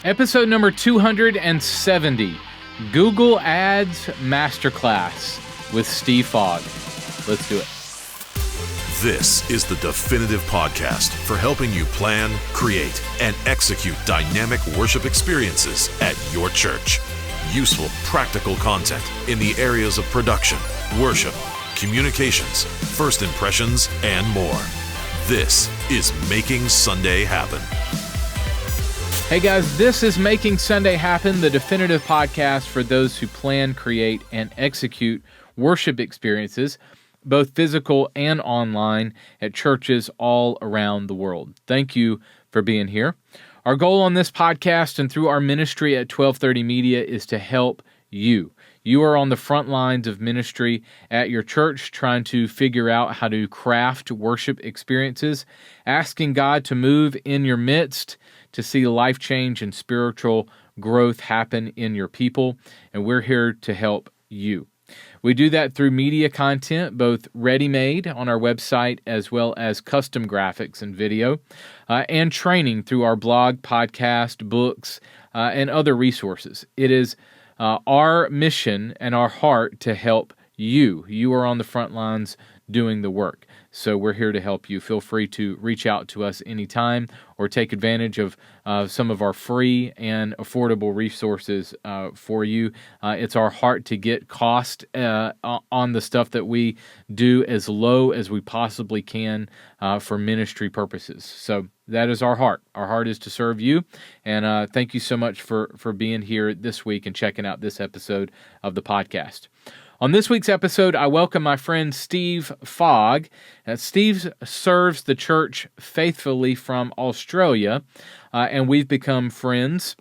Episode number 270, Google Ads Masterclass with Steve Fogg. Let's do it. This is the definitive podcast for helping you plan, create, and execute dynamic worship experiences at your church. Useful, practical content in the areas of production, worship, communications, first impressions, and more. This is Making Sunday Happen. Hey guys, this is Making Sunday Happen, the definitive podcast for those who plan, create, and execute worship experiences, both physical and online, at churches all around the world. Thank you for being here. Our goal on this podcast and through our ministry at 1230 Media is to help you. You are on the front lines of ministry at your church, trying to figure out how to craft worship experiences, asking God to move in your midst, to see life change and spiritual growth happen in your people, and we're here to help you. We do that through media content, both ready-made on our website as well as custom graphics and video, and training through our blog, podcast, books, and other resources. It is our mission and our heart to help you. You are on the front lines doing the work. So we're here to help you. Feel free to reach out to us anytime or take advantage of some of our free and affordable resources for you. It's our heart to get cost on the stuff that we do as low as we possibly can for ministry purposes. So that is our heart. Our heart is to serve you. And thank you so much for being here this week and checking out this episode of the podcast. On this week's episode, I welcome my friend Steve Fogg. Steve serves the church faithfully from Australia, and we've become friends.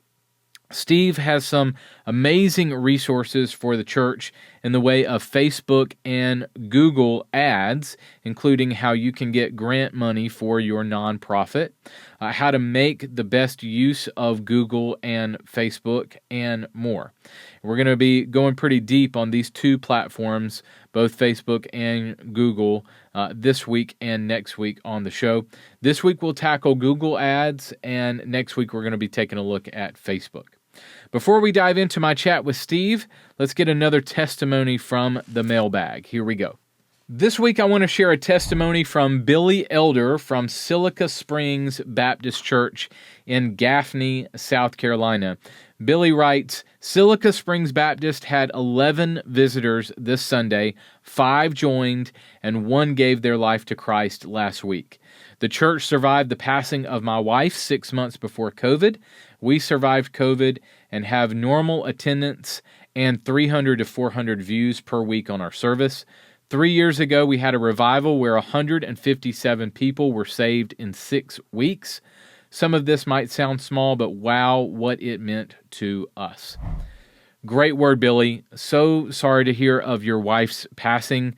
Steve has some amazing resources for the church in the way of Facebook and Google ads, including how you can get grant money for your nonprofit, how to make the best use of Google and Facebook, and more. We're going to be going pretty deep on these two platforms, both Facebook and Google, this week and next week on the show. This week we'll tackle Google ads, and next week we're going to be taking a look at Facebook. Before we dive into my chat with Steve, let's get another testimony from the mailbag. Here we go. This week I want to share a testimony from Billy Elder from Silica Springs Baptist Church in Gaffney, South Carolina. Billy writes, Silica Springs Baptist had 11 visitors this Sunday, 5 joined, and 1 gave their life to Christ last week. The church survived the passing of my wife 6 months before COVID. We survived COVID and have normal attendance and 300 to 400 views per week on our service. 3 years ago, we had a revival where 157 people were saved in 6 weeks. Some of this might sound small, but wow, what it meant to us. Great word, Billy. So sorry to hear of your wife's passing.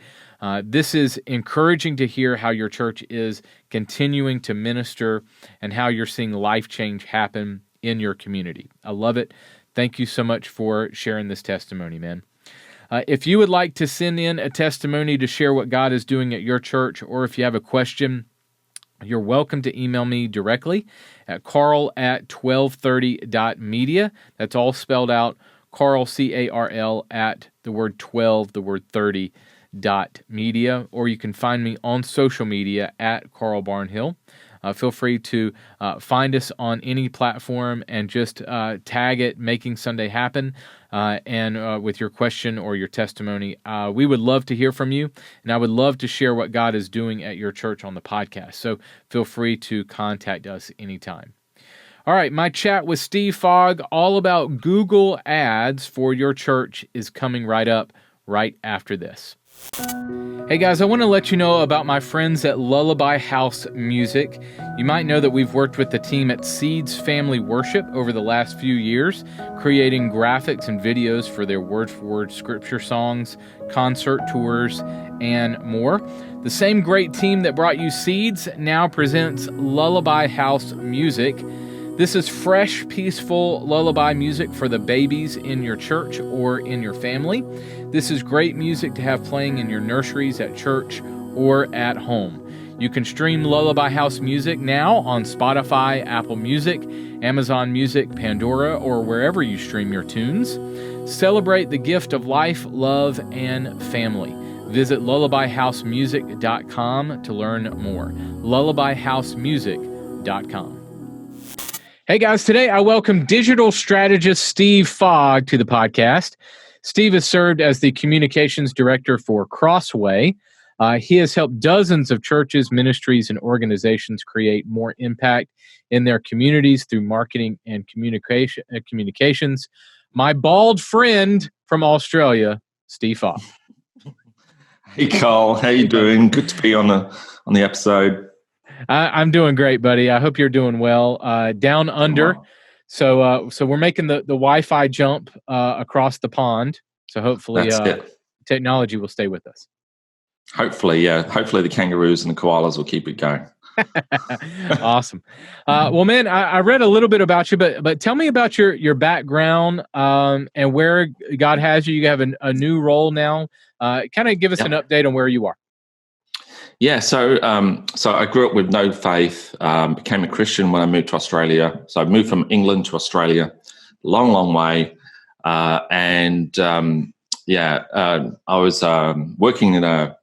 This is encouraging to hear how your church is continuing to minister and how you're seeing life change happen in your community. I love it. Thank you so much for sharing this testimony, man. If you would like to send in a testimony to share what God is doing at your church, or if you have a question, you're welcome to email me directly at carl@1230.media. That's all spelled out, Carl, C-A-R-L, at the word 12, the word 30.media, or you can find me on social media at Carl Barnhill. Feel free to find us on any platform and just tag it, Making Sunday Happen, and with your question or your testimony. We would love to hear from you, and I would love to share what God is doing at your church on the podcast. So feel free to contact us anytime. All right, my chat with Steve Fogg, all about Google ads for your church, is coming right up right after this. Hey guys, I want to let you know about my friends at Lullaby House Music. You might know that we've worked with the team at Seeds Family Worship over the last few years, creating graphics and videos for their word-for-word scripture songs, concert tours, and more. The same great team that brought you Seeds now presents Lullaby House Music. This is fresh, peaceful lullaby music for the babies in your church or in your family. This is great music to have playing in your nurseries, at church, or at home. You can stream Lullaby House Music now on Spotify, Apple Music, Amazon Music, Pandora, or wherever you stream your tunes. Celebrate the gift of life, love, and family. Visit lullabyhousemusic.com to learn more. lullabyhousemusic.com. Hey guys, today I welcome digital strategist Steve Fogg to the podcast. Steve has served as the communications director for Crossway. He has helped dozens of churches, ministries, and organizations create more impact in their communities through marketing and communications. My bald friend from Australia, Steve Fogg. Hey Carl, how you doing? Good to be on the episode. I'm doing great, buddy. I hope you're doing well. Down under, so we're making the Wi-Fi jump across the pond. So hopefully, technology will stay with us. Hopefully, yeah. Hopefully, the kangaroos and the koalas will keep it going. Awesome. Well, man, I read a little bit about you, but tell me about your background and where God has you. You have a new role now. Kind of give us an update on where you are. Yeah, so I grew up with no faith, became a Christian when I moved to Australia. So I moved from England to Australia, long way. I was working in a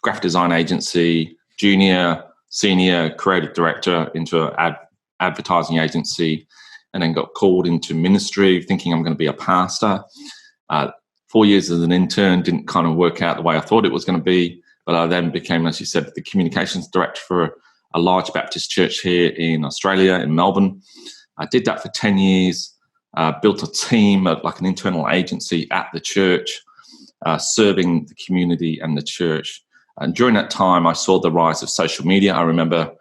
graphic design agency, junior, senior, creative director into an advertising agency, and then got called into ministry thinking I'm going to be a pastor. 4 years as an intern didn't kind of work out the way I thought it was going to be. But I then became, as you said, the communications director for a large Baptist church here in Australia, in Melbourne. I did that for 10 years, built a team, like an internal agency at the church, serving the community and the church. And during that time, I saw the rise of social media. I remember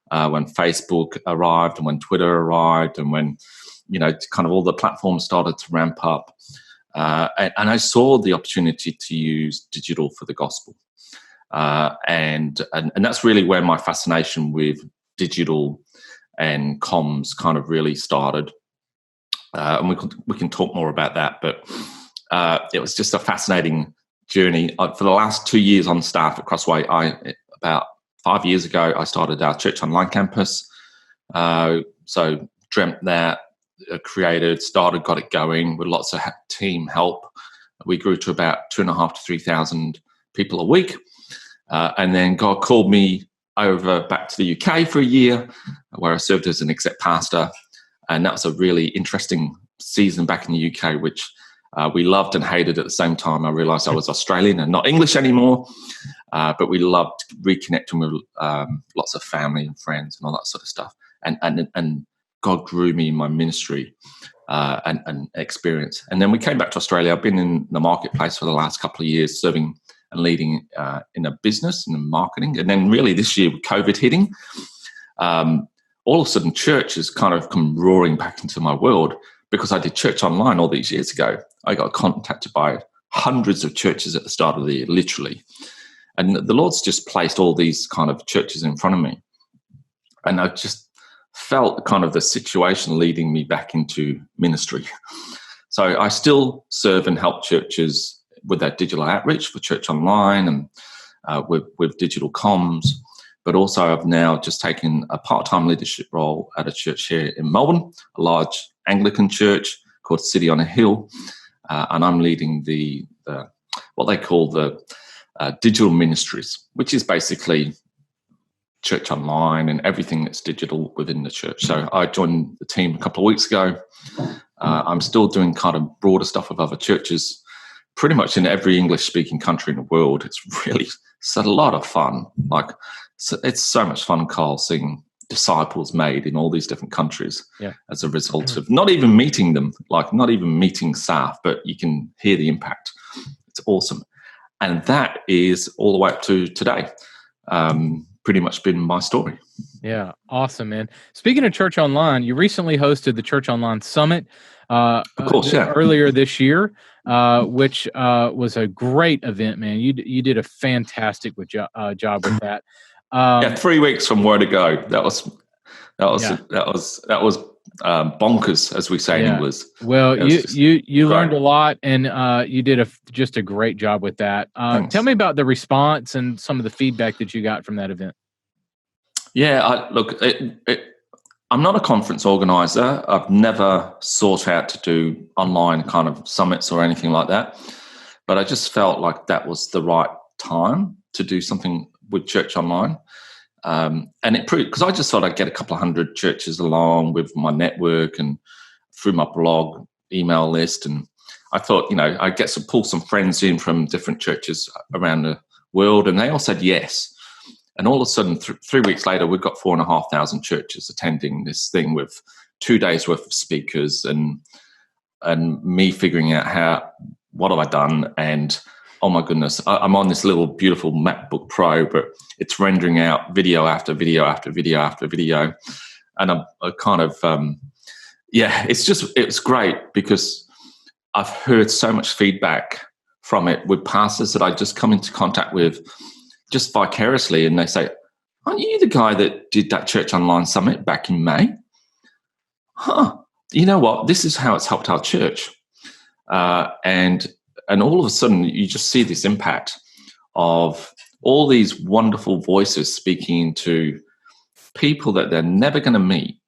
when Facebook arrived and when Twitter arrived and when, kind of all the platforms started to ramp up. And I saw the opportunity to use digital for the gospel. And that's really where my fascination with digital and comms kind of really started. And we can talk more about that, but it was just a fascinating journey. For the last 2 years on staff at Crossway, about 5 years ago, I started our church online campus. So dreamt that, created, started, got it going with lots of team help. We grew to about 2,500 to 3,000 people a week. And then God called me over back to the UK for a year, where I served as an exec pastor. And that was a really interesting season back in the UK, which we loved and hated at the same time. I realised I was Australian and not English anymore, but we loved reconnecting with lots of family and friends and all that sort of stuff. And God grew me in my ministry and experience. And then we came back to Australia. I've been in the marketplace for the last couple of years, serving and leading in a business and in marketing. And then really this year with COVID hitting, all of a sudden church has kind of come roaring back into my world because I did church online all these years ago. I got contacted by hundreds of churches at the start of the year, literally. And the Lord's just placed all these kind of churches in front of me. And I just felt kind of the situation leading me back into ministry. So I still serve and help churches with that digital outreach for church online and with digital comms. But also I've now just taken a part-time leadership role at a church here in Melbourne, a large Anglican church called City on a Hill. And I'm leading the what they call the digital ministries, which is basically church online and everything that's digital within the church. So I joined the team a couple of weeks ago. I'm still doing kind of broader stuff with other churches, pretty much in every English-speaking country in the world. It's a lot of fun. It's so much fun, Carl, seeing disciples made in all these different countries as a result of not even meeting them, not even meeting staff, but you can hear the impact. It's awesome. And that is all the way up to today. Pretty much been my story. Yeah, awesome, man. Speaking of Church Online, you recently hosted the Church Online Summit earlier this year, which was a great event, man. You did a fantastic job with that. 3 weeks from where to go. That was bonkers, as we say in English. Well, you learned a lot, and you did just a great job with that. Tell me about the response and some of the feedback that you got from that event. Yeah, I'm not a conference organizer. I've never sought out to do online kind of summits or anything like that. But I just felt like that was the right time to do something with Church Online. And it proved, because I just thought I'd get a couple of hundred churches along with my network and through my blog, email list. And I thought, I'd pull some friends in from different churches around the world. And they all said yes. And all of a sudden, 3 weeks later, we've got 4,500 churches attending this thing with 2 days worth of speakers and me figuring out what have I done? And oh my goodness, I'm on this little beautiful MacBook Pro, but it's rendering out video after video after video after video. And I kind of, it's great because I've heard so much feedback from it with pastors that I just come into contact with just vicariously, and they say, aren't you the guy that did that Church Online Summit back in May? You know what? This is how it's helped our church. And all of a sudden, you just see this impact of all these wonderful voices speaking to people that they're never going to meet.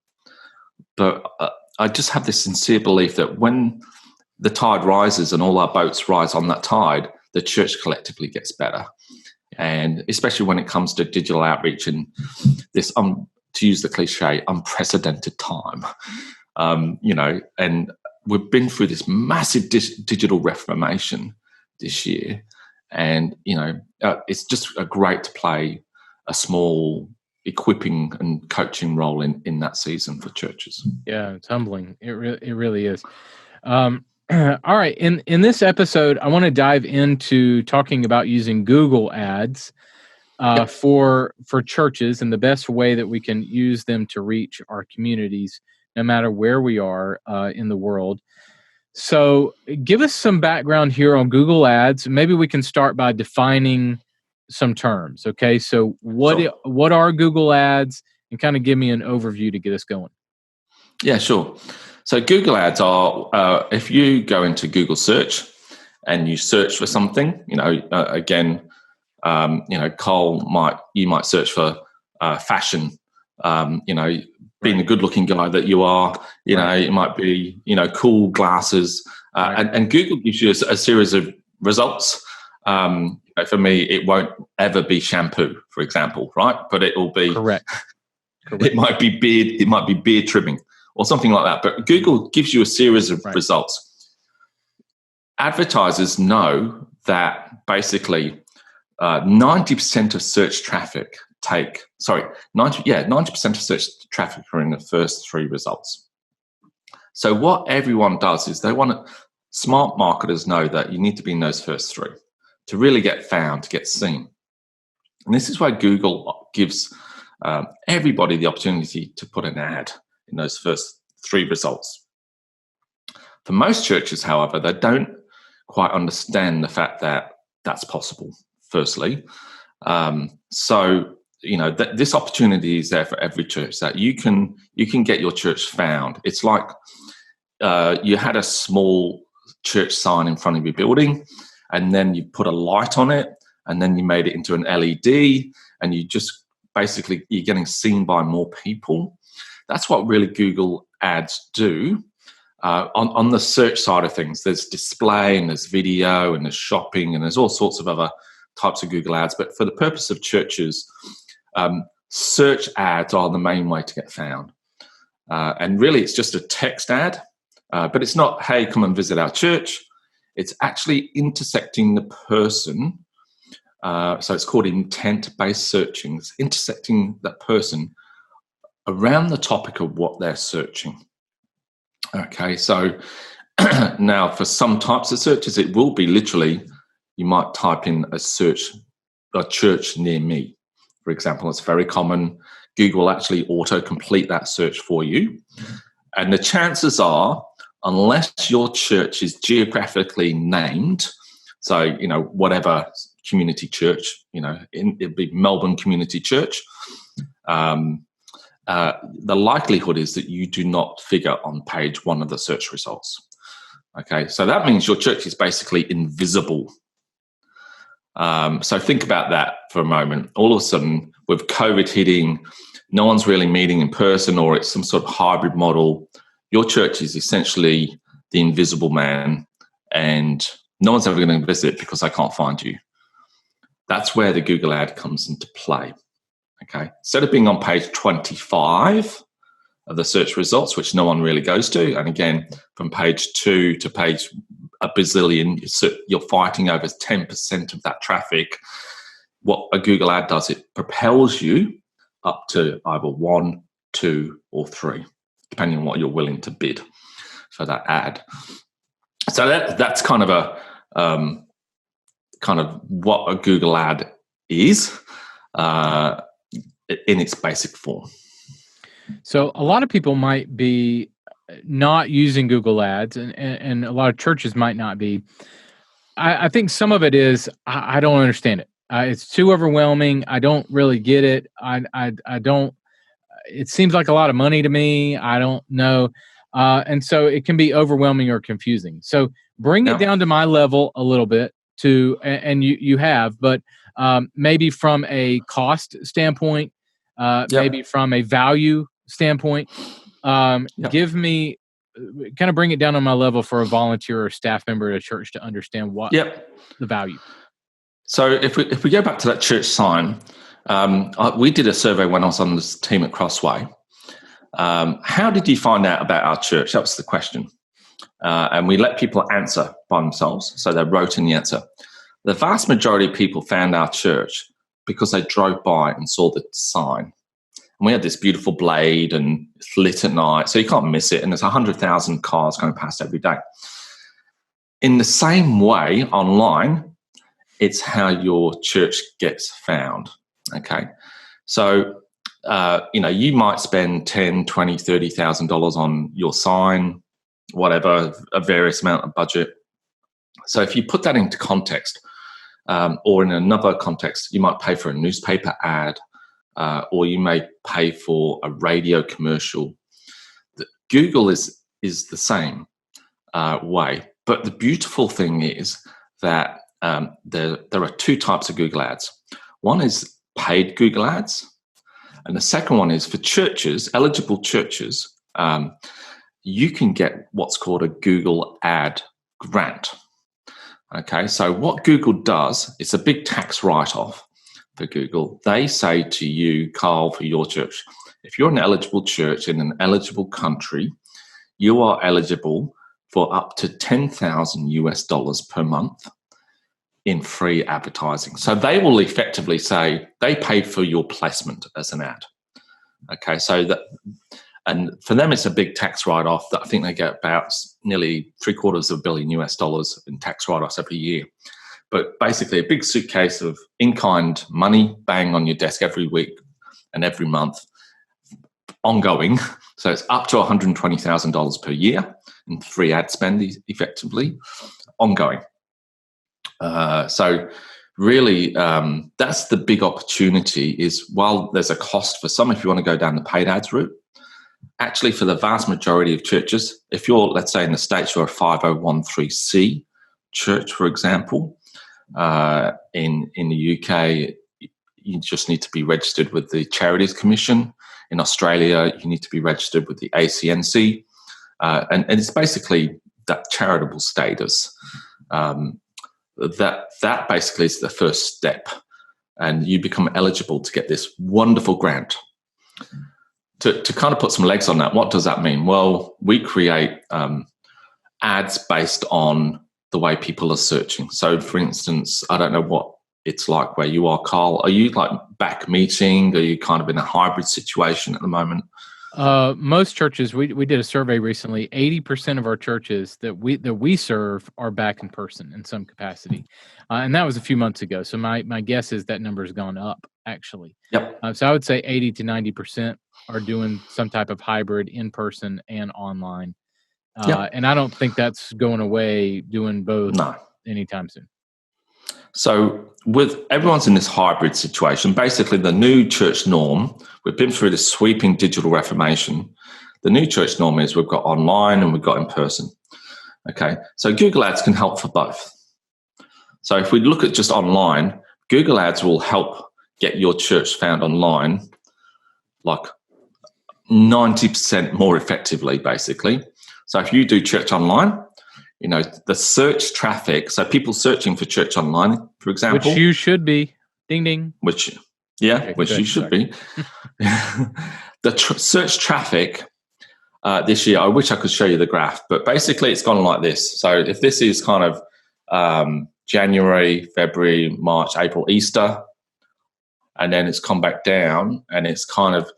But I just have this sincere belief that when the tide rises and all our boats rise on that tide, the church collectively gets better. And especially when it comes to digital outreach and this, to use the cliche, unprecedented time, and we've been through this massive digital reformation this year. And, it's just great to play a small equipping and coaching role in that season for churches. Yeah, it's humbling. It really is. All right. In this episode, I want to dive into talking about using Google Ads for churches and the best way that we can use them to reach our communities, no matter where we are in the world. So give us some background here on Google Ads. Maybe we can start by defining some terms. Okay. So what are Google Ads, and kind of give me an overview to get us going. Yeah, sure. So Google Ads are, if you go into Google search and you search for something, Cole you might search for fashion, being a good looking guy that you are, it might be, cool glasses. And Google gives you a series of results. For me, it won't ever be shampoo, for example, right? But it will be correct. It might be beard trimming or something like that. But Google gives you a series of results. Advertisers know that basically 90% of search traffic 90% of search traffic are in the first 3 results. So what everyone does is smart marketers know that you need to be in those first 3 to really get found, to get seen. And this is why Google gives everybody the opportunity to put an ad in those first 3 results. For most churches, however, they don't quite understand the fact that that's possible, firstly. This opportunity is there for every church, that you can get your church found. It's like you had a small church sign in front of your building, and then you put a light on it, and then you made it into an LED, and you just basically, you're getting seen by more people. That's what really Google Ads do. On the search side of things, there's display and there's video and there's shopping and there's all sorts of other types of Google Ads. But for the purpose of churches, search ads are the main way to get found. And really, it's just a text ad, but it's not, hey, come and visit our church. It's actually intersecting the person. So it's called intent-based searching. It's intersecting that person around the topic of what they're searching. Okay, so now for some types of searches, it will be literally, you might type in a church near me, for example. It's very common. Google will actually auto-complete that search for you. And the chances are, unless your church is geographically named, so, whatever community church, it'd be Melbourne Community Church, the likelihood is that you do not figure on page 1 of the search results. Okay, so that means your church is basically invisible. So think about that for a moment. All of a sudden, with COVID hitting, no one's really meeting in person, or it's some sort of hybrid model, your church is essentially the invisible man, and no one's ever going to visit because I can't find you. That's where the Google ad comes into play. Okay, instead of being on page 25 of the search results, which no one really goes to, and again, from page 2 to page a bazillion, you're fighting over 10% of that traffic. What a Google ad does, it propels you up to either 1, 2, or 3, depending on what you're willing to bid for that ad. So that's kind of what a Google ad is in its basic form. So a lot of people might be not using Google Ads, and a lot of churches might not be. I think some of it is I don't understand it. It's too overwhelming. I don't really get it. I don't. It seems like a lot of money to me. I don't know, and so it can be overwhelming or confusing. So bring it down to my level a little bit. And you have, but maybe from a cost standpoint, maybe from a value standpoint, give me kind of bring it down on my level for a volunteer or staff member at a church to understand what the value. So if we go back to that church sign, we did a survey when I was on this team at Crossway. How did you find out about our church? That was the question. And we let people answer by themselves. So they wrote in the answer. The vast majority of people found our church because they drove by and saw the sign. And we had this beautiful blade and it's lit at night, so you can't miss it. And there's 100,000 cars going past every day. In the same way, online, it's how your church gets found. Okay. So, you might spend $10,000, $20,000, $30,000 on your sign, whatever, a various amount of budget. So if you put that into context, or in another context, you might pay for a newspaper ad, or you may pay for a radio commercial. Google is the same way. But the beautiful thing is that there are two types of Google ads. One is paid Google ads, and the second one is for churches, eligible churches. You can get what's called a Google ad grant. Okay, so what Google does, it's a big tax write-off for Google. They say to you, Carl, for your church, if you're an eligible church in an eligible country, you are eligible for up to $10,000 per month in free advertising. So they will effectively say they paid for your placement as an ad. Okay, so that, and for them, it's a big tax write-off. That I think they get about nearly $750 million in tax write-offs every year. But basically, a big suitcase of in-kind money bang on your desk every week and every month, ongoing. So it's up to $120,000 per year in free ad spend, effectively, ongoing. So really, that's the big opportunity. Is while there's a cost for some, if you want to go down the paid ads route, actually for the vast majority of churches, if you're, let's say in the States, you're a 5013C church, for example, in the UK, you just need to be registered with the Charities Commission. In Australia, you need to be registered with the ACNC. And it's basically that charitable status. That basically is the first step. And you become eligible to get this wonderful grant. To kind of put some legs on that, what does that mean? Well, we create ads based on the way people are searching. So, for instance, I don't know what it's like where you are, Carl. Are you like back meeting? Are you kind of in a hybrid situation at the moment? Most churches, we did a survey recently. 80% of our churches that we serve are back in person in some capacity, and that was a few months ago. So my guess is that number has gone up actually. Yep. So I would say 80 to 90% are doing some type of hybrid in person and online. And I don't think that's going away, doing both anytime soon. So with everyone's in this hybrid situation, basically the new church norm, we've been through this sweeping digital reformation. The new church norm is we've got online and we've got in person. Okay, so Google Ads can help for both. So if we look at just online, Google Ads will help get your church found online like 90% more effectively, basically. So if you do church online, the search traffic, so people searching for church online, for example. Which you should be. Ding, ding. Which you should be. The search traffic this year, I wish I could show you the graph, but basically it's gone like this. So if this is kind of January, February, March, April, Easter, and then it's come back down, and it's kind of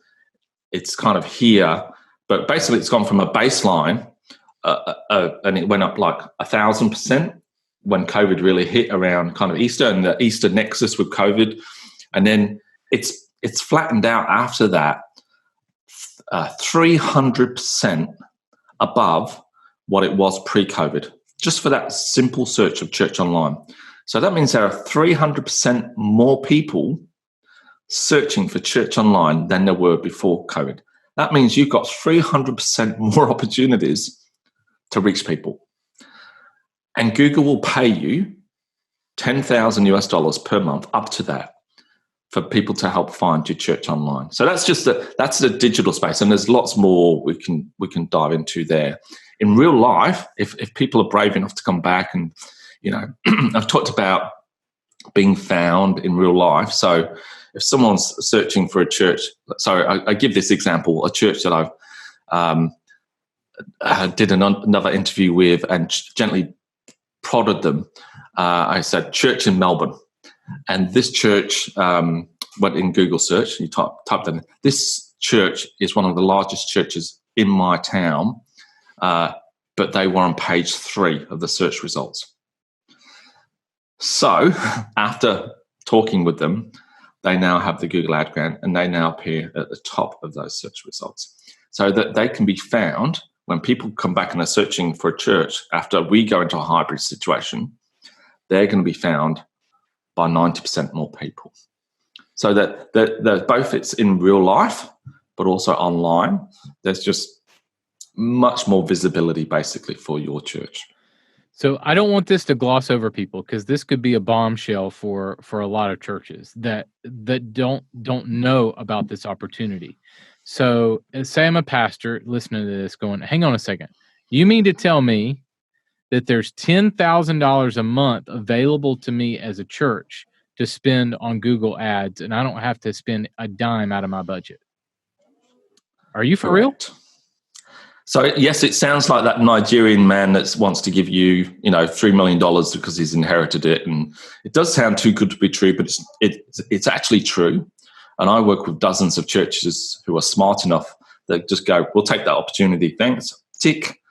here, but basically it's gone from a baseline, and it went up like 1,000% when COVID really hit around kind of Easter and the Easter nexus with COVID, and then it's flattened out after that, 300% above what it was pre-COVID, just for that simple search of church online. So that means there are 300% more people searching for church online than there were before COVID. That means you've got 300% more opportunities to reach people. And Google will pay you $10,000 per month, up to that, for people to help find your church online. So that's the digital space, and there's lots more we can dive into there. In real life, if people are brave enough to come back, and I've talked about being found in real life. So if someone's searching for a church, so I give this example, a church that I did another interview with and gently prodded them. I said, church in Melbourne. And this church went in Google search, you typed in, this church is one of the largest churches in my town, but they were on page 3 of the search results. So after talking with them, they now have the Google Ad Grant, and they now appear at the top of those search results, so that they can be found when people come back and are searching for a church after we go into a hybrid situation. They're going to be found by 90% more people. So that both it's in real life, but also online, there's just much more visibility basically for your church. So I don't want this to gloss over people, because this could be a bombshell for a lot of churches that don't know about this opportunity. So say I'm a pastor listening to this going, hang on a second. You mean to tell me that there's $10,000 a month available to me as a church to spend on Google Ads, and I don't have to spend a dime out of my budget? Are you for real? So yes, it sounds like that Nigerian man that wants to give you, $3 million because he's inherited it, and it does sound too good to be true, but it's actually true. And I work with dozens of churches who are smart enough that just go, we'll take that opportunity, thanks, tick.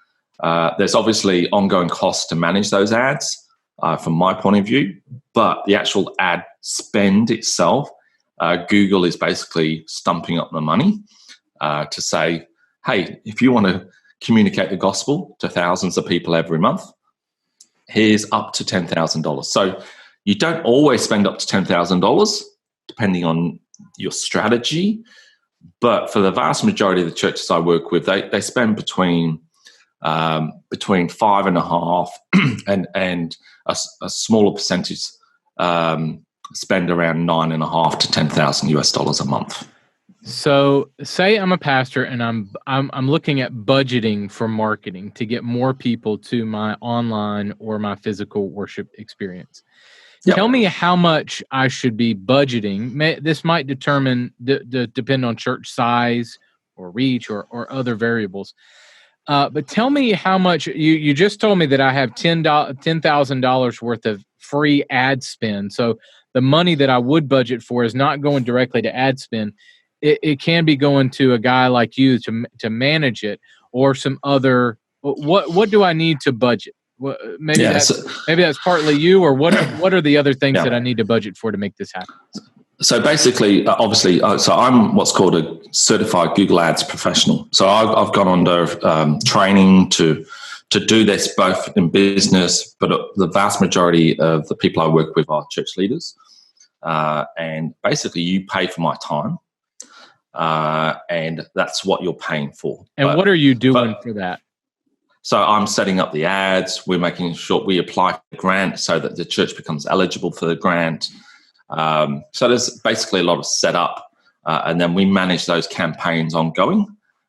There's obviously ongoing costs to manage those ads from my point of view, but the actual ad spend itself, Google is basically stumping up the money to say, hey, if you want to communicate the gospel to thousands of people every month, here's up to $10,000. So you don't always spend up to $10,000, depending on your strategy. But for the vast majority of the churches I work with, they spend between 5.5 and a smaller percentage spend around $9.5 to $10,000 a month. So say I'm a pastor and I'm looking at budgeting for marketing to get more people to my online or my physical worship experience. Yep. Tell me how much I should be budgeting. This might depend on church size or reach or other variables. But tell me how much you just told me that I have $10,000 worth of free ad spend. So the money that I would budget for is not going directly to ad spend. It can be going to a guy like you to manage it, or some other. What do I need to budget? Maybe that's partly you, or what are the other things that I need to budget for to make this happen? So basically, obviously, so I'm what's called a certified Google Ads professional. So I've gone under training to do this both in business, but the vast majority of the people I work with are church leaders, and basically you pay for my time. And that's what you're paying for. And what are you doing for that? So I'm setting up the ads. We're making sure we apply for the grant so that the church becomes eligible for the grant. So there's basically a lot of setup and then we manage those campaigns ongoing,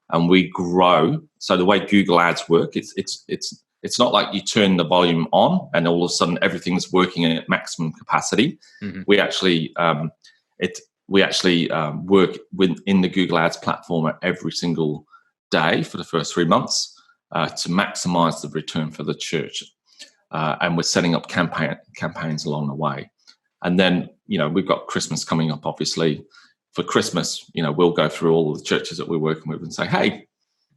and we grow. So the way Google Ads work, it's not like you turn the volume on and all of a sudden everything's working at maximum capacity. Mm-hmm. We actually work within the Google Ads platform every single day for the first 3 months to maximize the return for the church. And we're setting up campaigns along the way. And then, we've got Christmas coming up, obviously. For Christmas, we'll go through all of the churches that we're working with and say, hey,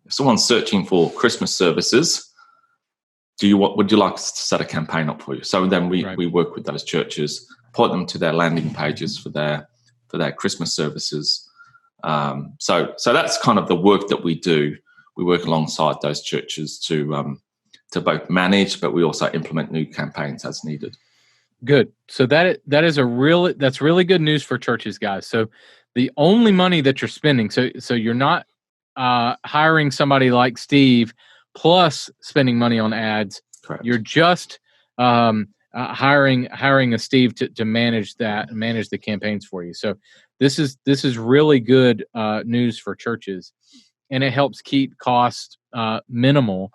if someone's searching for Christmas services, would you like us to set a campaign up for you? So then we work with those churches, point them to their landing pages for their Christmas services. So that's kind of the work that we do. We work alongside those churches to both manage, but we also implement new campaigns as needed. Good. So that's really good news for churches, guys. So the only money that you're spending, so you're not hiring somebody like Steve plus spending money on ads. Correct. You're just hiring a Steve to manage the campaigns for you. So this is really good news for churches, and it helps keep costs minimal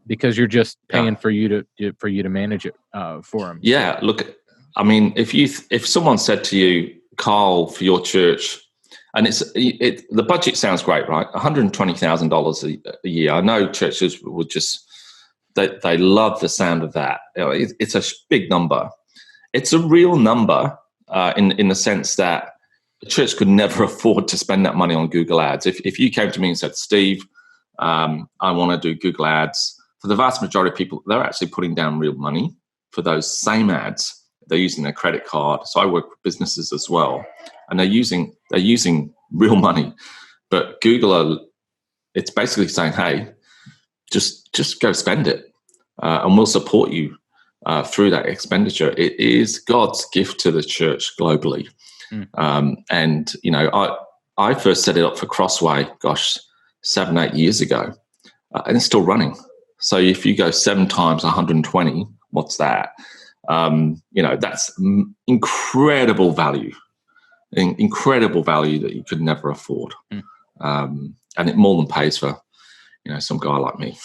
because you're just paying for you to manage it for them. Yeah, look, I mean, if someone said to you, Carl, for your church, and the budget sounds great, right? $120,000 a year. I know churches would just they love the sound of that. It's a big number. It's a real number in the sense that the church could never afford to spend that money on Google Ads. If you came to me and said, Steve, I want to do Google Ads, for the vast majority of people, they're actually putting down real money for those same ads. They're using their credit card. So I work with businesses as well, and they're using real money. But Google, it's basically saying, hey, just go spend it, and we'll support you through that expenditure. It is God's gift to the church globally. And I first set it up for Crossway, 7-8 years ago, and it's still running. So if you go 7 times 120, what's that? That's incredible value that you could never afford. And it more than pays for, some guy like me.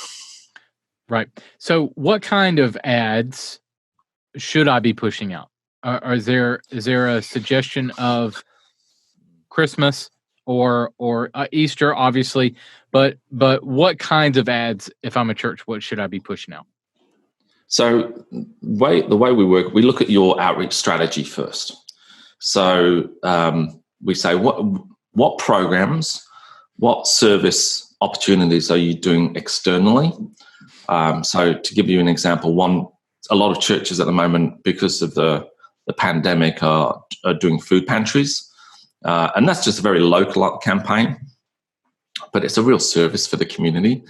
Right. So what kind of ads should I be pushing out? Is there a suggestion of Christmas or Easter, obviously, but what kinds of ads, if I'm a church, what should I be pushing out? So the way we work, we look at your outreach strategy first. So we say, what programs, what service opportunities are you doing externally? So to give you an example, a lot of churches at the moment, because of the pandemic, are doing food pantries. And that's just a very local campaign, but it's a real service for the community.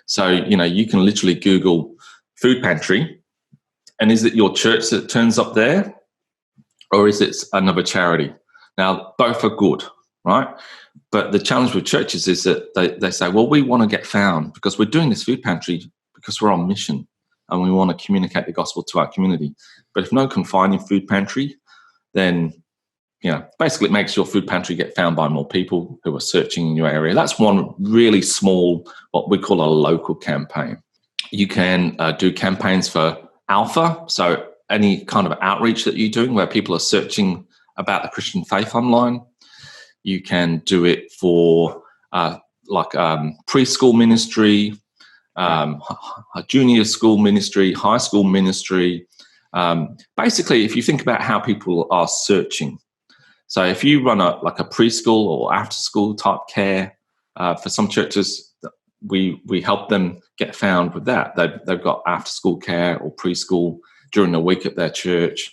So, you can literally Google food pantry, and is it your church that turns up there, or is it another charity? Now, both are good, right? But the challenge with churches is that they say, well, we want to get found because we're doing this food pantry because we're on mission and we want to communicate the gospel to our community. But if no one can find your food pantry, then basically it makes your food pantry get found by more people who are searching in your area. That's one really small, what we call a local campaign. You can do campaigns for alpha, so any kind of outreach that you're doing where people are searching about the Christian faith online. You can do it for preschool ministry, junior school ministry, high school ministry. Basically, if you think about how people are searching, so if you run a preschool or after school type care, for some churches, we help them get found with that. They've got after school care or preschool during the week at their church,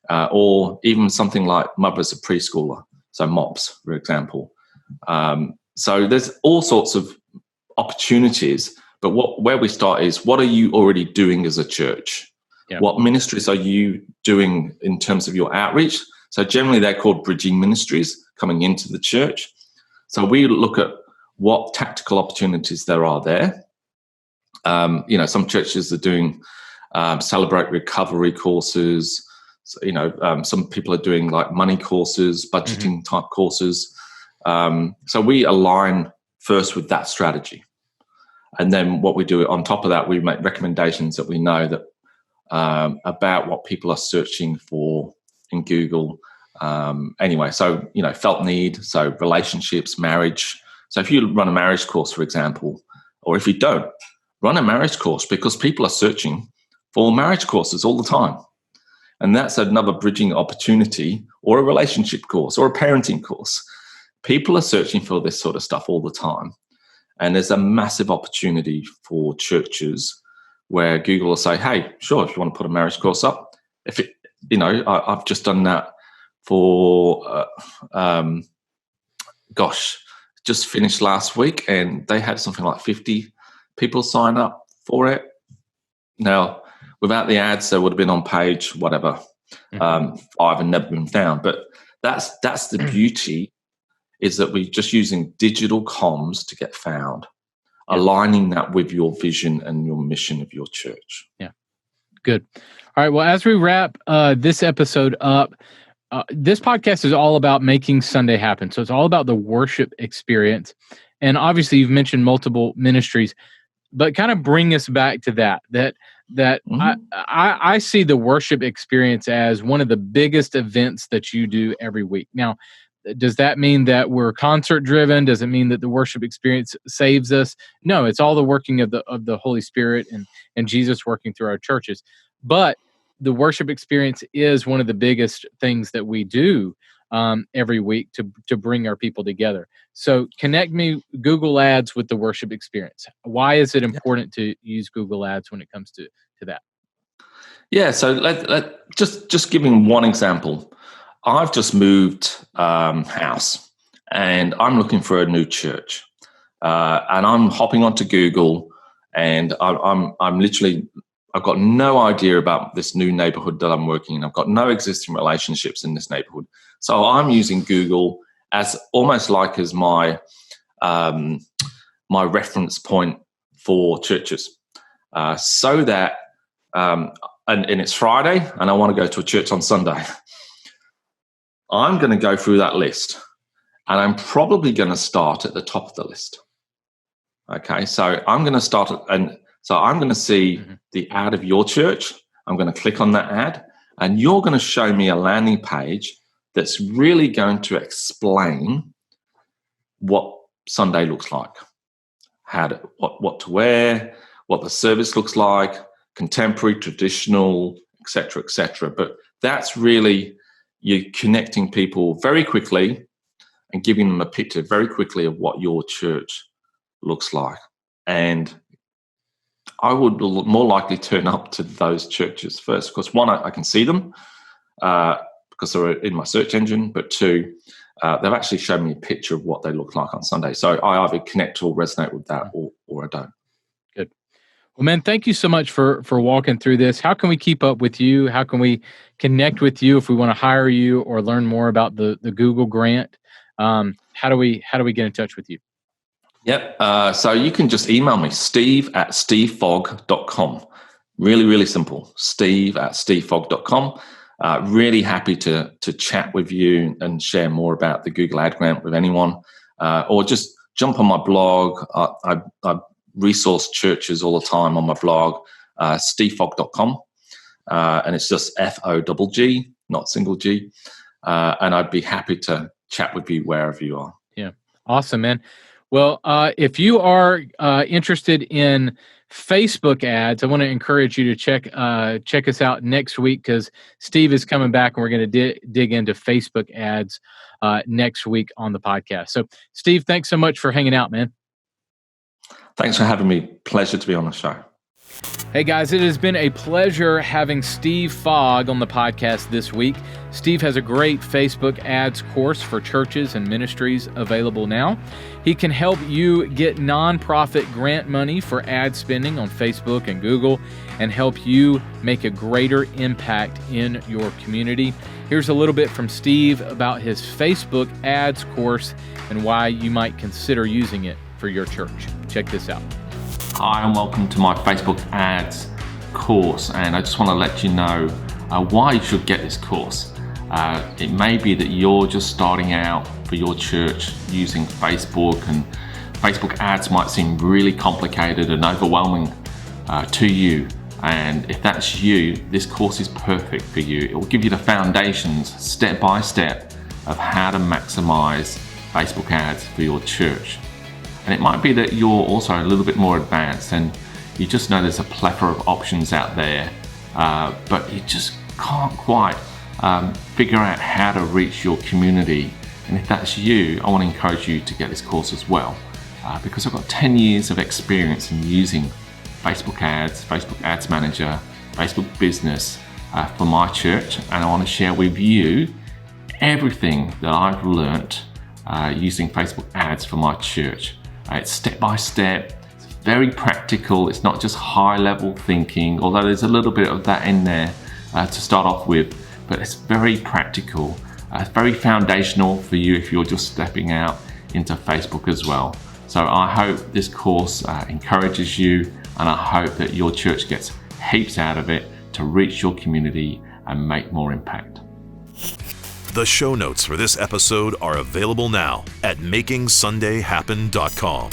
or even something like Mothers of Preschooler, so MOPS, for example. So there's all sorts of opportunities, but where we start is, what are you already doing as a church? Yeah. What ministries are you doing in terms of your outreach? So generally they're called bridging ministries coming into the church. So we look at what tactical opportunities there are there. Some churches are doing Celebrate Recovery courses. So, some people are doing like money courses, budgeting type courses. So we align first with that strategy. And then what we do on top of that, we make recommendations that we know that about what people are searching for in Google. Anyway, so, felt need, so relationships, marriage. So if you run a marriage course, for example, or if you don't, run a marriage course, because people are searching for marriage courses all the time. And that's another bridging opportunity, or a relationship course, or a parenting course. People are searching for this sort of stuff all the time. And there's a massive opportunity for churches where Google will say, hey, sure, if you want to put a marriage course up. If it, I've just done that for, just finished last week, and they had something like 50 people sign up for it. Now, without the ads, they would have been on page, whatever, 5 and never been found. But that's the beauty, is that we're just using digital comms to get found, aligning that with your vision and your mission of your church. Yeah, good. All right, well, as we wrap this episode up, this podcast is all about making Sunday happen. So it's all about the worship experience. And obviously, you've mentioned multiple ministries, but kind of bring us back to that I see the worship experience as one of the biggest events that you do every week. Now, does that mean that we're concert driven? Does it mean that the worship experience saves us? No, it's all the working of the Holy Spirit and Jesus working through our churches. But the worship experience is one of the biggest things that we do every week to bring our people together. So connect me Google Ads with the worship experience. Why is it important to use Google Ads when it comes to that? Yeah, so let just giving one example. I've just moved house, and I'm looking for a new church, and I'm hopping onto Google, and I'm literally, I've got no idea about this new neighborhood that I'm working in. I've got no existing relationships in this neighborhood, so I'm using Google as almost like as my my reference point for churches, so that and it's Friday, and I want to go to a church on Sunday. I'm going to go through that list, and I'm probably going to start at the top of the list. Okay, so I'm going to start and so I'm going to see the ad of your church. I'm going to click on that ad, and you're going to show me a landing page that's really going to explain what Sunday looks like, what to wear, what the service looks like, contemporary, traditional, etc., etc. But that's really, you're connecting people very quickly and giving them a picture very quickly of what your church looks like. And I would more likely turn up to those churches first, because one, I can see them because they're in my search engine, but two, they've actually shown me a picture of what they look like on Sunday. So I either connect or resonate with that, or I don't. Good. Well, man, thank you so much for walking through this. How can we keep up with you? How can we connect with you if we want to hire you or learn more about the Google grant? How do we get in touch with you? Yep. So you can just email me, steve@stevefogg.com. Really, really simple. steve@stevefogg.com. Really happy to chat with you and share more about the Google Ad Grant with anyone, or just jump on my blog. I resource churches all the time on my blog, stevefogg.com, and it's just F-O-G-G, not single G, and I'd be happy to chat with you wherever you are. Yeah, awesome, man. Well, if you are interested in Facebook ads, I want to encourage you to check us out next week, because Steve is coming back and we're going to dig into Facebook ads next week on the podcast. So, Steve, thanks so much for hanging out, man. Thanks for having me. Pleasure to be on the show. Hey guys, it has been a pleasure having Steve Fogg on the podcast this week. Steve has a great Facebook ads course for churches and ministries available now. He can help you get nonprofit grant money for ad spending on Facebook and Google and help you make a greater impact in your community. Here's a little bit from Steve about his Facebook ads course and why you might consider using it for your church. Check this out. Hi and welcome to my Facebook ads course, and I just want to let you know why you should get this course. It may be that you're just starting out for your church using Facebook, and Facebook ads might seem really complicated and overwhelming to you. And if that's you, this course is perfect for you. It will give you the foundations, step by step, of how to maximize Facebook ads for your church. And it might be that you're also a little bit more advanced and you just know there's a plethora of options out there, but you just can't quite figure out how to reach your community. And if that's you, I want to encourage you to get this course as well, because I've got 10 years of experience in using Facebook ads, Facebook Ads Manager, Facebook Business for my church, and I want to share with you everything that I've learned using Facebook ads for my church. It's step by step, it's very practical, it's not just high level thinking, although there's a little bit of that in there to start off with, but it's very practical. It's very foundational for you if you're just stepping out into Facebook as well. So I hope this course encourages you, and I hope that your church gets heaps out of it to reach your community and make more impact. The show notes for this episode are available now at makingsundayhappen.com.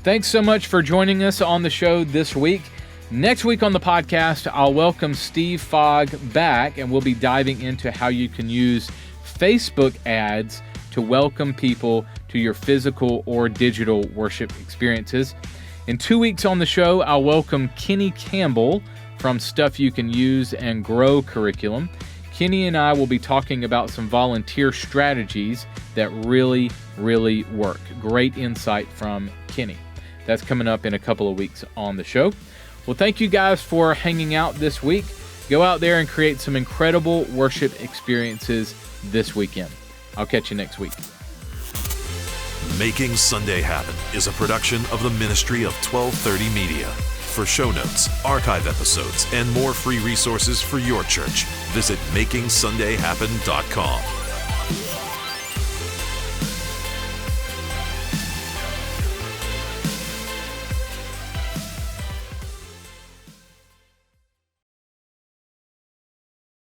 Thanks so much for joining us on the show this week. Next week on the podcast, I'll welcome Steve Fogg back, and we'll be diving into how you can use Facebook ads to welcome people to your physical or digital worship experiences. In 2 weeks on the show, I'll welcome Kenny Campbell from Stuff You Can Use and Grow curriculum. Kenny and I will be talking about some volunteer strategies that really, really work. Great insight from Kenny. That's coming up in a couple of weeks on the show. Well, thank you guys for hanging out this week. Go out there and create some incredible worship experiences this weekend. I'll catch you next week. Making Sunday Happen is a production of the Ministry of 1230 Media. For show notes, archive episodes, and more free resources for your church, visit makingsundayhappen.com.